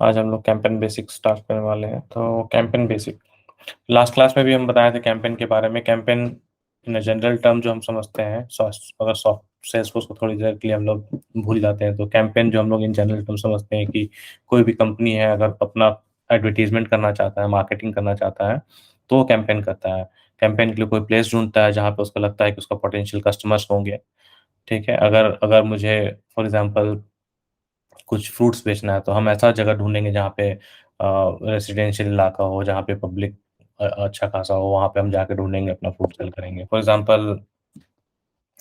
आज हम लोग कैंपेन बेसिक स्टार्ट करने वाले हैं। तो कैंपेन बेसिक, लास्ट क्लास में भी हम बताए थे कैंपेन के बारे में। कैंपेन इन जनरल टर्म जो हम समझते हैं, अगर सॉफ्ट सेल्सफोर्स को थोड़ी देर के लिए हम लोग भूल जाते हैं, तो कैंपेन जो हम लोग इन जनरल टर्म समझते हैं कि कोई भी कंपनी है अगर अपना एडवर्टीजमेंट करना चाहता है, मार्केटिंग करना चाहता है, तो वो कैंपेन करता है। कैंपेन के लिए कोई प्लेस ढूंढता है जहाँ पे उसको लगता है कि उसका पोटेंशियल कस्टमर्स होंगे। ठीक है, अगर अगर मुझे फॉर एग्जांपल कुछ फ्रूट्स बेचना है, तो हम ऐसा जगह ढूँढेंगे जहाँ पे रेसिडेंशियल इलाका हो, जहाँ पे पब्लिक अच्छा खासा हो, वहाँ पे हम जाके ढूँढेंगे, अपना फ्रूट सेल करेंगे। फॉर एग्ज़ाम्पल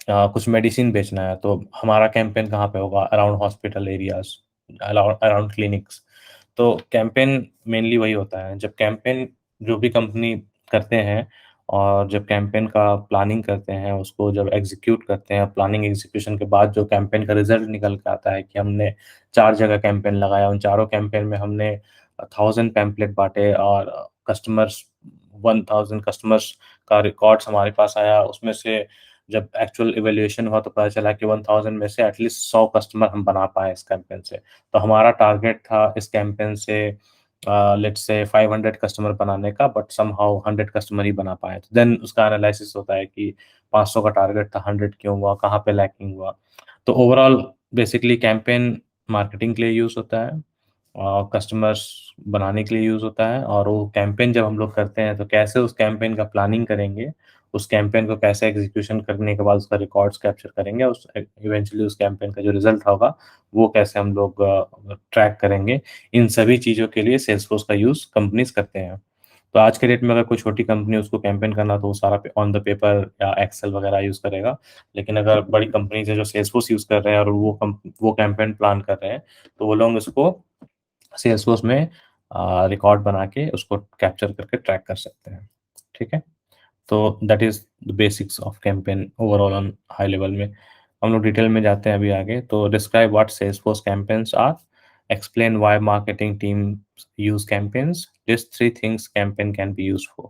कुछ मेडिसिन बेचना है, तो हमारा कैंपेन कहाँ पे होगा? Around hospital areas, around clinics. तो कैंपेन मेनली वही होता है। जब कैंपेन जो भी कंपनी करते हैं और जब कैंपेन का प्लानिंग करते हैं, उसको जब एग्ज़ीक्यूट करते हैं, प्लानिंग एग्ज़ीक्यूशन के बाद जो कैंपेन का रिज़ल्ट निकल के आता है कि हमने 4 जगह कैंपेन लगाया, उन चारों कैंपेन में हमने 1000 पैम्पलेट बाँटे और कस्टमर्स 1000 कस्टमर्स का रिकॉर्ड्स हमारे पास आया। उसमें से जब एक्चुअल इवैल्यूएशन हुआ तो पता चला कि 1000 में से एटलीस्ट 100 कस्टमर हम बना पाए इस कैंपेन से। तो हमारा टारगेट था इस कैंपेन से लेट्स से 500 कस्टमर बनाने का, बट समहाउ 100 कस्टमर ही बना पाए। तो देन उसका एनालिसिस होता है कि 500 का टारगेट था, 100 क्यों हुआ, कहाँ पे लैकिंग हुआ। तो ओवरऑल बेसिकली कैंपेन मार्केटिंग के लिए यूज़ होता है, कस्टमर्स बनाने के लिए यूज़ होता है, और वो कैंपेन जब हम लोग करते हैं तो कैसे उस कैंपेन का प्लानिंग करेंगे, उस कैंपेन को कैसे एग्जीक्यूशन करने के बाद उसका रिकॉर्ड्स कैप्चर करेंगे, उस इवेंचुअली उस कैंपेन का जो रिजल्ट होगा वो कैसे हम लोग ट्रैक करेंगे। इन सभी चीज़ों के लिए सेल्सफोर्स का यूज़ कंपनीज करते हैं। तो आज के डेट में अगर कोई छोटी कंपनी उसको कैंपेन करना, तो वो सारा ऑन द पेपर या एक्सेल वगैरह यूज़ करेगा। लेकिन अगर बड़ी कंपनीज है जो सेल्सफोर्स यूज़ कर रहे हैं और वो कैंपेन प्लान कर रहे हैं, तो वो लोग इसको सेल्सफोर्स में रिकॉर्ड बना के उसको कैप्चर करके ट्रैक कर सकते हैं। ठीक है? तो that is the basics of campaign overall on high level में। हम लोग डिटेल में जाते हैं अभी आगे। तो describe what Salesforce campaigns are, explain why marketing teams use campaigns, list 3 things campaign can be used for.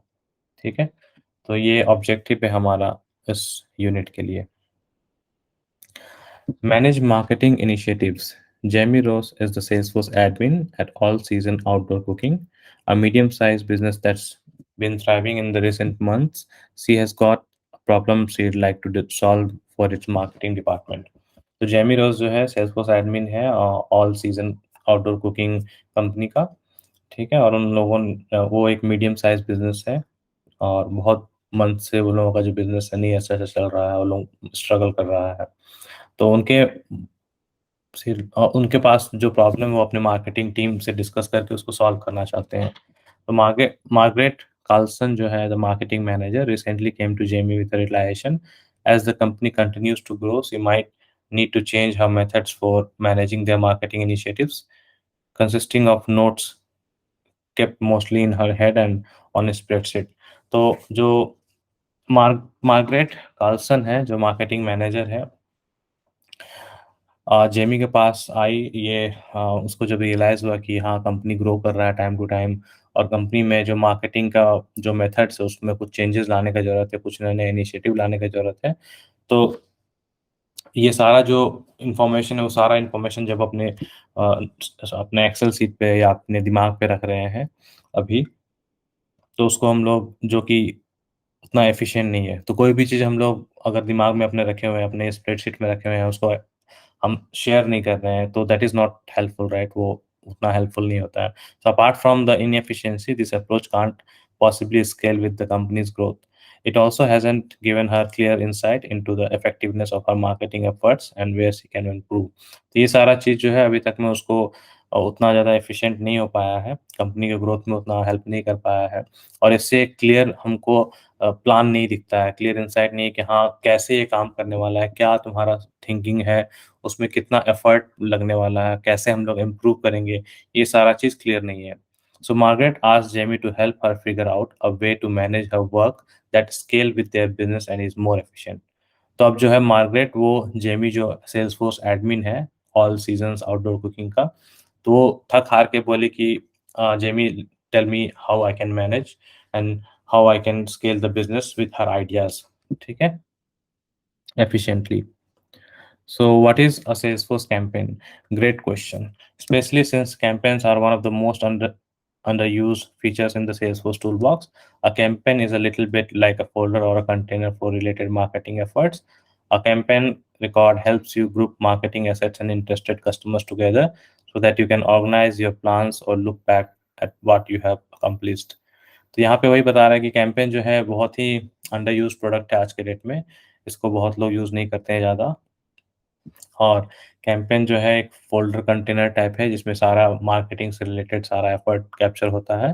ठीक है? तो ये ऑब्जेक्टिव है हमारा इस यूनिट के लिए। Manage marketing initiatives. Jamie Rose is the Salesforce admin at All Season Outdoor Cooking, a medium-sized business that's been thriving in the recent months. She has got a problem she'd like to solve for its marketing department. तो Jamie रोज जो है Salesforce admin है all season outdoor cooking company का। ठीक है, और उन लोगों वो एक मीडियम साइज बिजनेस है, और बहुत मंथ से वो लोगों का जो बिजनेस है नहीं अच्छा से चल रहा है, वो लोग स्ट्रगल कर रहा है। तो उनके पास जो प्रॉब्लम है वो अपने मार्केटिंग टीम से डिस्कस करके उसको सॉल्व करना चाहते हैं। तो मार्गरेट कार्लसन जो है the marketing manager recently came to Jamie with realization, as the company continues to grow she might need to change her methods for managing their marketing initiatives, consisting of notes kept mostly in her head and on a spreadsheet. तो जो Margaret Carlsen है, जो marketing manager है, Jamie के पास आई। ये उसको जब realise हुआ कि हाँ, कंपनी ग्रो कर रहा है टाइम टू टाइम, और कंपनी में जो मार्केटिंग का जो मेथड्स है उसमें कुछ चेंजेस लाने का ज़रूरत है, कुछ नए-नए इनिशिएटिव लाने का ज़रूरत है। तो ये सारा जो इन्फॉर्मेशन है, वो सारा इन्फॉर्मेशन जब अपने एक्सेल शीट पे या अपने दिमाग पे रख रहे हैं अभी, तो उसको हम लोग जो कि उतना एफिशिएंट नहीं है। तो कोई भी चीज़ हम लोग अगर दिमाग में अपने रखे हुए हैं, अपने स्प्रेडशीट में रखे हुए हैं, उसको हम शेयर नहीं कर रहे हैं, तो that is not helpful, right? वो उतना हेल्पफुल नहीं होता है। So apart from the inefficiency, this approach can't possibly scale with the company's growth. It also hasn't given her clear insight into the effectiveness of her marketing efforts and where she can improve. तो ये सारा चीज़ जो है अभी तक में उसको उतना ज़्यादा एफिशिएंट नहीं हो पाया है, कंपनी के ग्रोथ में उतना हेल्प नहीं कर पाया है, और इससे क्लियर हमको प्लान नहीं दिखता है, क्लियर इनसाइट नहीं है कि हाँ, कैसे ये काम करने वाला है, क्या तुम्हारा थिंकिंग है, उसमें कितना एफर्ट लगने वाला है, कैसे हम लोग इम्प्रूव करेंगे, ये सारा चीज़ क्लियर नहीं है। So Margaret asked Jamie to help her figure out a way to manage her work that scale with their business and is more efficient. तो अब जो है मार्गरेट, वो जेमी जो सेल्सफोर्स एडमिन है ऑल सीजन्स आउटडोर कुकिंग का, तो वो थक हार के बोली कि Jamie, tell me how I can manage and how I can scale the business with her ideas. ठीक है, efficiently. So, what is a Salesforce campaign? Great question. Especially since campaigns are one of the most underused features in the Salesforce toolbox. A campaign is a little bit like a folder or a container for related marketing efforts. A campaign record helps you group marketing assets and interested customers together so that you can organize your plans or look back at what you have accomplished. तो यहाँ पे वही बता रहा है कि campaign जो है बहुत ही अंडर यूज प्रोडक्ट है आज के डेट में। इसको बहुत लोग यूज़ नहीं करते हैं ज़्यादा। और कैंपेन जो है एक फ़ोल्डर कंटेनर टाइप है जिसमें सारा मार्केटिंग से रिलेटेड सारा एफर्ट कैप्चर होता है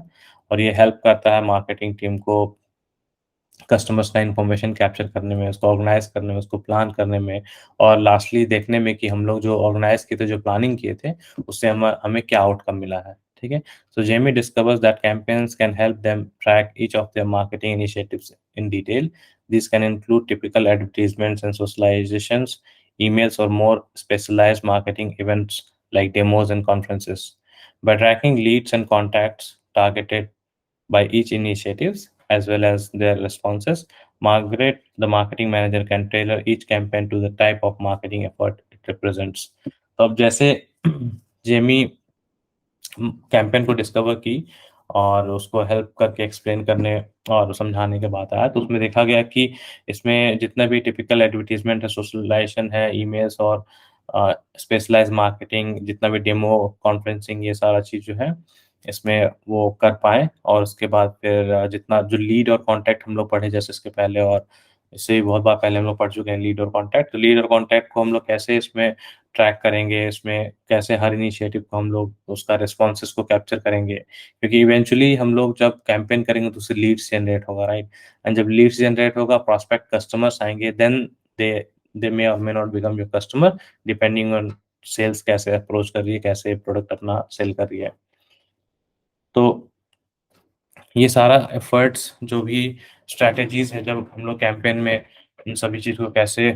और ये हेल्प करता है मार्केटिंग टीम को कस्टमर्स का इन्फॉर्मेशन कैप्चर करने में, उसको ऑर्गेनाइज़ करने में, उसको प्लान करने में और लास्टली देखने में कि हम लोग जो ऑर्गेनाइज़ किए थे, जो प्लानिंग किए थे, उससे हमें क्या आउटकम मिला है, ठीक है? So Jamie discovers that campaigns can help them track each of their marketing initiatives in detail. These can include typical advertisements and socializations, emails, or more specialized marketing events like demos and conferences. By tracking leads and contacts targeted by each initiatives as well as their responses, Margaret, the marketing manager, can tailor each campaign to the type of marketing effort it represents. तो अब जैसे Jamie campaign को discover की और उसको help करके explain करने और समझाने के बाद आया, तो उसमें देखा गया कि इसमें जितना भी टिपिकल एडवर्टाइज़मेंट है, सोशलाइज़ेशन है, ईमेल्स और स्पेशलाइज़्ड मार्केटिंग, जितना भी डेमो, कॉन्फ्रेंसिंग, ये सारा चीज़ जो है, इसमें वो कर पाएँ और उसके बाद फिर जितना जो लीड और कॉन्टैक्ट हम लोग पढ़े जैसे इसके पहले और इससे भी बहुत बार पहले हम लोग पढ़ चुके हैं लीड और कॉन्टैक्ट। तो लीड और कॉन्टैक्ट को हम लोग कैसे इसमें ट्रैक करेंगे, इसमें कैसे हर इनिशिएटिव को हम लोग उसका रिस्पॉन्सेज़ को कैप्चर करेंगे। क्योंकि इवेंचुअली हम लोग जब कैंपेन करेंगे तो उससे लीड्स जनरेट होगा, राइट? एंड जब लीड्स जनरेट होगा, प्रॉस्पेक्ट कस्टमर्स आएँगे, देन दे दे मे और may not become your customer depending on sales कैसे अप्रोच कर रही है, कैसे प्रोडक्ट अपना सेल कर रही है। तो ये सारा एफर्ट्स जो भी स्ट्रैटेजीज़ हैं जब हम लोग कैंपेन में इन सभी चीज़ को कैसे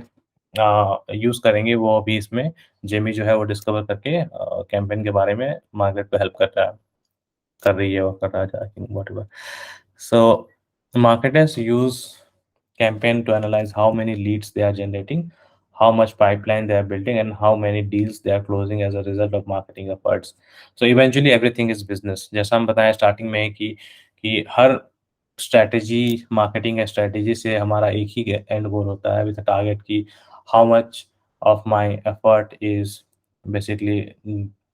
यूज़ करेंगे वो अभी इसमें जेमी जो है वो डिस्कवर करके कैंपेन के बारे में मार्केट को हेल्प कर रहा है, कर रही है और कर रहा है, I think whatever. So marketers use campaign to analyze how many leads they are generating, how much pipeline they are building, and how many deals they are closing as a result of marketing efforts. So eventually everything is business. जैसा हम बताएं starting में कि हर strategy marketing strategy से हमारा एक ही and goal होता है विद टारगेट की how much of my effort is basically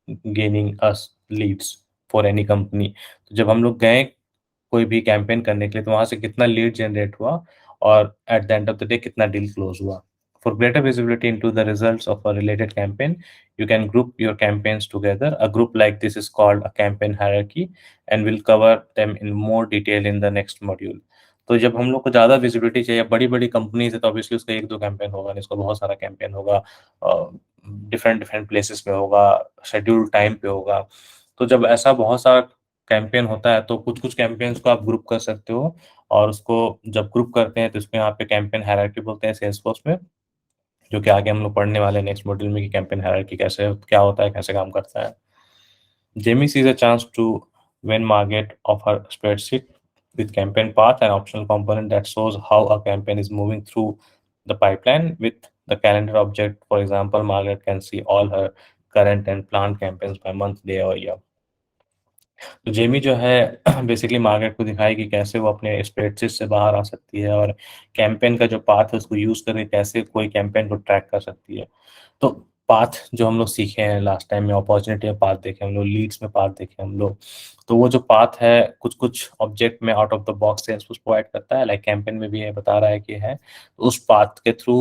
gaining us leads for any company. तो जब हम लोग गए कोई भी कैंपेन करने के लिए तो वहाँ से कितना लीड जनरेट हुआ और at the end of the day कितना डील क्लोज हुआ। For greater visibility into the results of a related campaign, you can group your campaigns together. A group like this is called a campaign hierarchy and we'll cover them in more detail in the next module. तो जब हम लोग को ज़्यादा visibility चाहिए, बड़ी-बड़ी companies है तो ऑब्वियसली उसका 1-2 कैंपेन होगा नहीं, उसका बहुत सारा कैंपेन होगा डिफरेंट डिफरेंट प्लेसेस पे होगा, शेड्यूल्ड टाइम पे होगा। तो जब ऐसा बहुत सारा कैंपेन होता है तो कुछ-कुछ कैंपेन्स को आप ग्रुप कर सकते हो और उसको जब ग्रुप करते हैं तो इसको यहाँ पे कैंपेन हायरार्की बोलते हैं सेल्सफोर्स में, जो कि आगे हम लोग पढ़ने वाले हैं नेक्स्ट मॉड्यूल में कि कैंपेन हायरार्की कैसे क्या होता है, कैसे काम करता है। Jamie sees a chance to win market of her spreadsheet with campaign path and optional component that shows how a campaign is moving through the pipeline. With the calendar object, for example, Margaret can see all her current and planned campaigns by month, day or year. तो Jamie जो है basically market को दिखाएगी कैसे वो अपने spreadsheet से बाहर आ सकती है और कैंपेन का जो पाथ है उसको यूज़ करके कैसे कोई कैंपेन को ट्रैक कर सकती है। तो पाथ जो हम लोग सीखे हैं लास्ट टाइम में अपॉर्चुनिटी में पाथ देखे हम लोग, लीड्स में पाथ देखे हम लोग। तो वो जो पाथ है कुछ-कुछ ऑब्जेक्ट में out of the box Salesforce provide करता है, लाइक कैंपेन में भी ये बता रहा है कि है। तो उस पाथ के थ्रू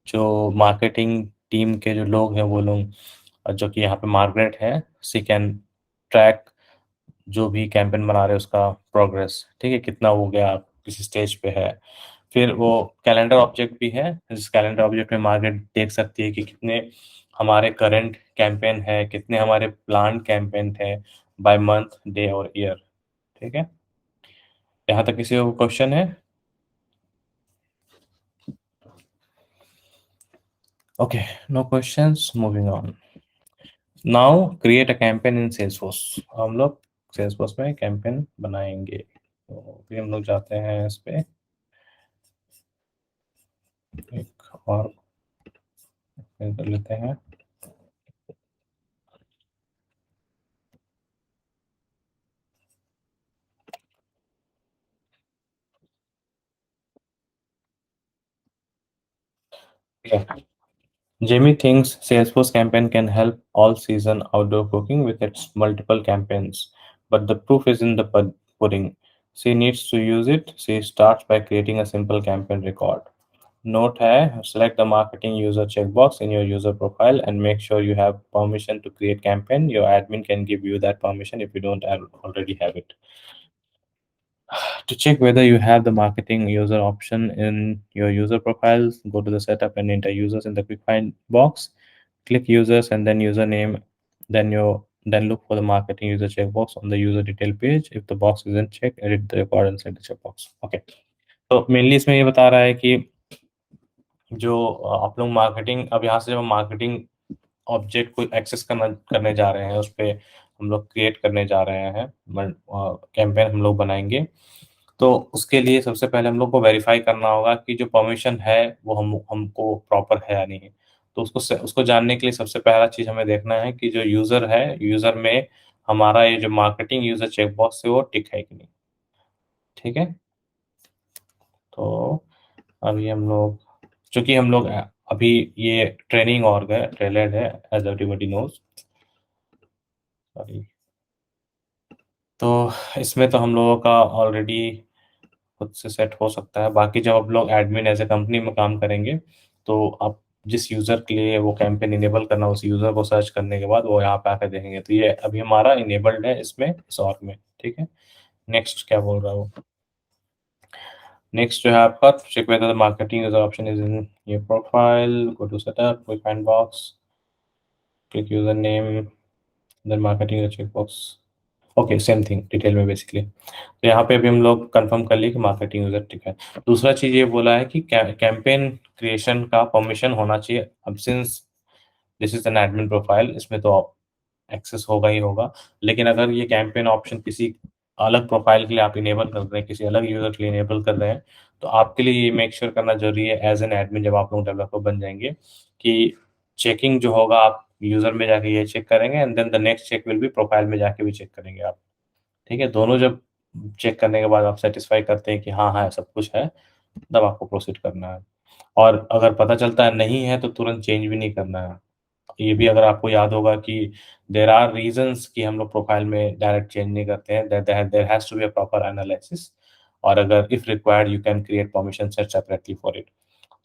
जो मार्केटिंग टीम के जो लोग हैं वो लोग जो कि यहाँ पे मार्गारेट है, शी कैन ट्रैक जो भी कैंपेन बना रहे हैं उसका प्रोग्रेस, ठीक है? कितना हो गया, किस स्टेज पे है। फिर वो कैलेंडर ऑब्जेक्ट भी है, जिस कैलेंडर ऑब्जेक्ट में मार्केट देख सकती है कि कितने हमारे करंट कैंपेन है, कितने हमारे प्लान्ड कैंपेन है बाय मंथ, डे और ईयर, ठीक है? यहाँ तक किसी को क्वेश्चन है? Okay, no questions, moving on. Now create a campaign in Salesforce. हम लोग सेल्सफोर्स में कैंपेन बनाएँगे। तो फिर हम लोग जाते हैं इस पे। एक और कर लेते हैं। ठीक है। Jamie thinks Salesforce campaign can help all season outdoor cooking with its multiple campaigns, but the proof is in the pudding. She needs to use it. She starts by creating a simple campaign record. Note है, select the marketing user checkbox in your user profile and make sure you have permission to create campaign. Your admin can give you that permission if you don't already have it. To check whether you have the marketing user option in your user profiles, go to the setup and enter users in the quick find box. Click users and then username. Then look for the marketing user checkbox on the user detail page. If the box isn't checked, edit the record and set the checkbox. Okay. तो mainly इसमें ये बता रहा है कि जो आप लोग मार्केटिंग, अब यहाँ से जब हम मार्केटिंग ऑब्जेक्ट को एक्सेस करने जा रहे हैं, उस पे हम लोग क्रिएट करने जा रहे हैं, कैंपेन हम लोग बनाएंगे, तो उसके लिए सबसे पहले हम लोग को वेरीफाई करना होगा कि जो परमिशन है वो हमको प्रॉपर है या नहीं। तो उसको जानने के लिए सबसे पहला चीज़ हमें देखना है कि जो यूज़र है, यूज़र में हमारा ये जो मार्केटिंग यूज़र चेकबॉक्स है वो टिक है कि नहीं। ठीक है? तो अभी हम लोग, चूँकि हम लोग अभी ये ट्रेनिंग ऑर्ग है, ट्रेलेड है, एज़ एवरीबॉडी नोज़। सॉरी। तो इसमें तो हम लोगों का ऑलरेडी खुद से सेट हो सकता है। बाकी जब आप लोग एडमिन एज़ अ कंपनी में काम करेंगे, तो आप जिस यूज़र के लिए वो कैंपेन इनेबल करना, उस यूज़र को सर्च करने के बाद वो यहाँ पे आकर देखेंगे। तो ये अभी हमारा इनेबल्ड है इसमें, इस ऑर्ग में, ठीक है? नेक्स्ट क्या बोल रहा है वो? नेक्स्ट जो है आपका, check whether the marketing user option is in your profile, go to setup, quick find box, click user name, then marketing user check box. Okay, same thing detail में बेसिकली। तो यहाँ पे अभी हम लोग कंफर्म कर लिए कि मार्केटिंग यूजर ठीक है। दूसरा चीज़ ये बोला है कि कैंपेन क्रिएशन का परमिशन होना चाहिए। अब since this is an admin profile, इसमें तो एक्सेस होगा ही होगा, लेकिन अगर ये कैंपेन ऑप्शन किसी अलग प्रोफाइल के लिए आप इनेबल कर रहे हैं, किसी अलग यूजर के लिए इनेबल कर रहे हैं, तो आपके लिए ये मेक श्योर करना जरूरी है एज एन एडमिन, जब आप लोग डेवलपर बन जाएंगे, कि चेकिंग जो होगा आप यूजर में जाके ये चेक करेंगे and then the next check will be profile में जाके भी चेक करेंगे आप। ठीक है? दोनों जब चेक करने के बाद आप सैटिस्फाई करते हैं कि हाँ, हाँ, सब कुछ है, तब आपको प्रोसीड करना है। और अगर पता चलता है नहीं है, तो तुरंत चेंज भी नहीं करना है। ये भी अगर आपको याद होगा कि देयर आर रीज़न्स कि हम लोग प्रोफाइल में डायरेक्ट चेंज नहीं करते हैं, there has to be a proper analysis, और अगर if required you can create permission set separately for it.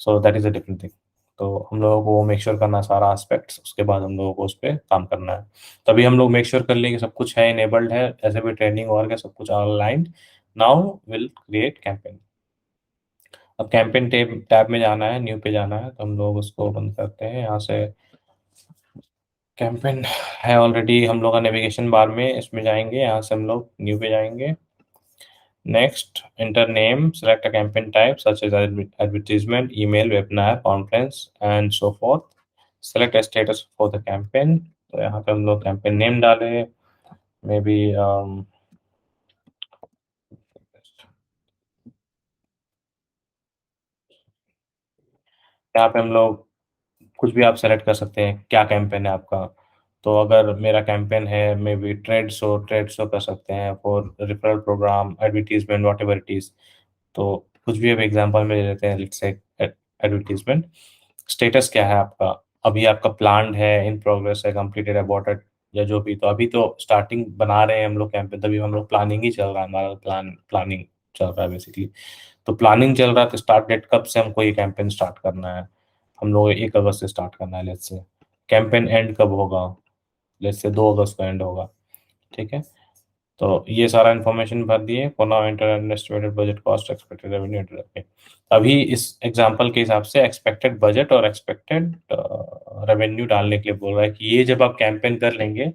So that is a different thing. तो हम लोगों को मेक श्योर करना सारा एस्पेक्ट्स, उसके बाद हम लोगों को उस पे काम करना है। तभी हम लोग मेक श्योर कर लें कि सब कुछ है, इनेबल्ड है, ऐसे भी ट्रेनिंग और क्या, सब कुछ aligned. Now will create campaign. अब कैंपेन टैब में जाना है, न्यू पे जाना है, तो हम लोग उसको बंद करते हैं यहाँ से। कैंपेन है ऑलरेडी हम लोग का नेविगेशन बार में, इसमें जाएंगे, यहाँ से हम लोग न्यू पे जाएंगे। Next, enter name, select a campaign type such as advertisement, email, webinar, conference and so forth. Select status for the campaign, तो यहाँ पे हम लोग कैंपेन नेम डाले, मे बी यहाँ पे हम लोग कुछ भी आप सेलेक्ट कर सकते हैं, क्या कैंपेन है आपका। तो अगर मेरा कैंपेन है मे बी ट्रेड शो कर सकते हैं, for referral program, advertisement, whatever it is. तो कुछ भी अब एग्जांपल में ले लेते हैं, लेट्स से एडवर्टीजमेंट। स्टेटस क्या है आपका, अभी आपका प्लान है, इन प्रोग्रेस है, कंप्लीटेड, अबॉर्टेड, या जो भी। तो अभी तो स्टार्टिंग बना रहे हैं हम लोग कैंपेन, तभी हम लोग प्लानिंग ही चल रहा है, हमारा प्लानिंग चल रहा है बेसिकली। तो प्लानिंग चल रहा है, तो स्टार्ट डेट कब से हमको ये कैंपेन स्टार्ट करना है, हम लोग 1 अगस्त से स्टार्ट करना है लेट्स से। कैंपेन एंड कब होगा, लेट्स से 2 अगस्त को एंड होगा। ठीक है? तो ये सारा इन्फॉर्मेशन भर दिए। For now enter estimated budget, cost, expected revenue, enter. अभी इस एग्जांपल के हिसाब से एक्सपेक्टेड बजट और एक्सपेक्टेड रेवेन्यू डालने के लिए बोल रहा है कि ये जब आप कैंपेन कर लेंगे,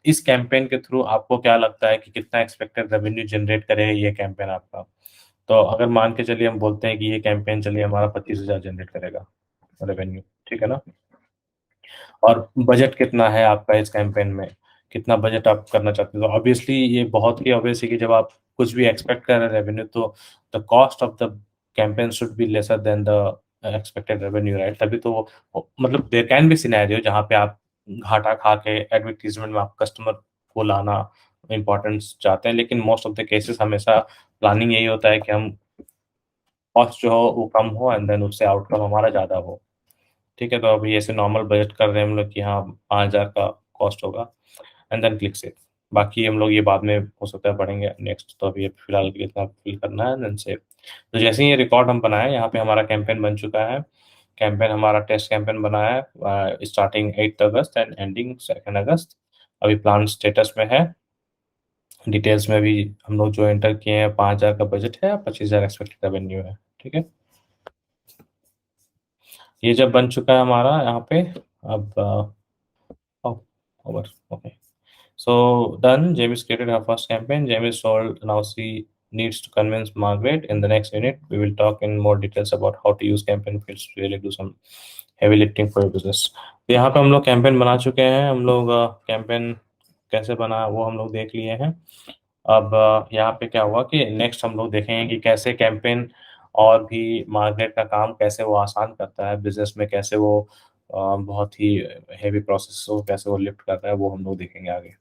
इस कैंपेन के थ्रू आपको क्या लगता है कि कितना एक्सपेक्टेड रेवेन्यू जनरेट करेगा ये कैंपेन आपका। तो अगर मान के चलिए हम बोलते हैं कि ये कैंपेन चलिए हमारा 25,000 जनरेट करेगा रेवेन्यू, ठीक है ना? और बजट कितना है आपका इस कैंपेन में, कितना बजट आप करना चाहते हो। तो ऑब्वियसली ये बहुत ही ऑब्वियस है कि जब आप कुछ भी एक्सपेक्ट कर रहे हैं रेवेन्यू, तो the cost of the campaign should be lesser than the expected revenue, right? तभी तो मतलब देयर कैन बी सिनेरियो जहाँ पे आप घाटा खा के एडवर्टाइजमेंट में आप कस्टमर को लाना इम्पोर्टेंस चाहते हैं, लेकिन मोस्ट ऑफ द केसेस हमेशा प्लानिंग यही होता है कि हम कॉस्ट जो हो वो कम हो एंड देन उससे आउटकम हमारा ज़्यादा हो। ठीक है, तो अभी ऐसे नॉर्मल बजट कर रहे हैं हम लोग कि हाँ 5,000 का कॉस्ट होगा एंड देन क्लिक सेव। बाकी हम लोग ये बाद में हो सकता है बढ़ेंगे नेक्स्ट, तो अभी फिलहाल के लिए इतना फिल करना है देन सेव। तो जैसे ही ये रिकॉर्ड हम बनाए, यहाँ पे हमारा कैंपेन बन चुका है। कैंपेन हमारा टेस्ट कैंपेन बना है स्टार्टिंग 8 अगस्त एंड एंडिंग 2 अगस्त। अभी प्लान स्टेटस में है। डिटेल्स में भी हम लोग जो एंटर किए हैं 5,000 का बजट है, 25,000 एक्सपेक्टेड रेवेन्यू है। ठीक है, ये जब बन चुका है हमारा यहाँ पे, अब over okay, so done. Jamie's created her first campaign. Jamie sold. Now she needs to convince Margaret. In the next unit, we will talk in more details about how to use campaign fields to really do some heavy lifting for your business. तो यहाँ पे हम लोग campaign बना चुके हैं। हम लोग कैंपेन कैसे बना वो हम लोग देख लिए हैं। अब यहाँ पे क्या हुआ कि नेक्स्ट हम लोग देखेंगे कि कैसे कैंपेन और भी मार्केट का काम कैसे वो आसान करता है बिजनेस में, कैसे वो बहुत ही हेवी प्रोसेस को कैसे वो लिफ्ट करता है, वो हम लोग देखेंगे आगे।